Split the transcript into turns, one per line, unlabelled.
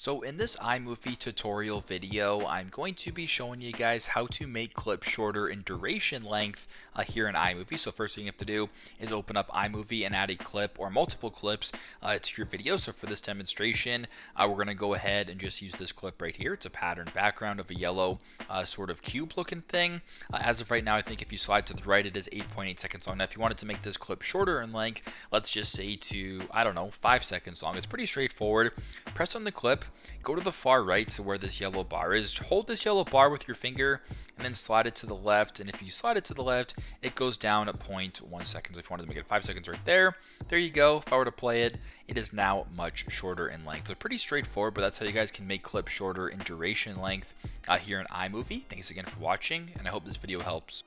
So in this iMovie tutorial video, I'm going to be showing you guys how to make clips shorter in duration length here in iMovie. So first thing you have to do is open up iMovie and add a clip or multiple clips to your video. So for this demonstration, we're going to go ahead and just use this clip right here. It's a pattern background of a yellow sort of cube looking thing. As of right now, I think if you slide to the right, it is 8.8 seconds long. Now, if you wanted to make this clip shorter in length, let's just say to, I don't know, 5 seconds long. It's pretty straightforward. Press on the clip, go to the far right to where this yellow bar is, hold this yellow bar with your finger and then slide it to the left, and if you slide it to the left it goes down at 0.1 seconds. If you wanted to make it 5 seconds right there you go. If I were to play it, it is now much shorter in length. So pretty straightforward, but that's how you guys can make clips shorter in duration length here in iMovie. Thanks again for watching, and I hope this video helps.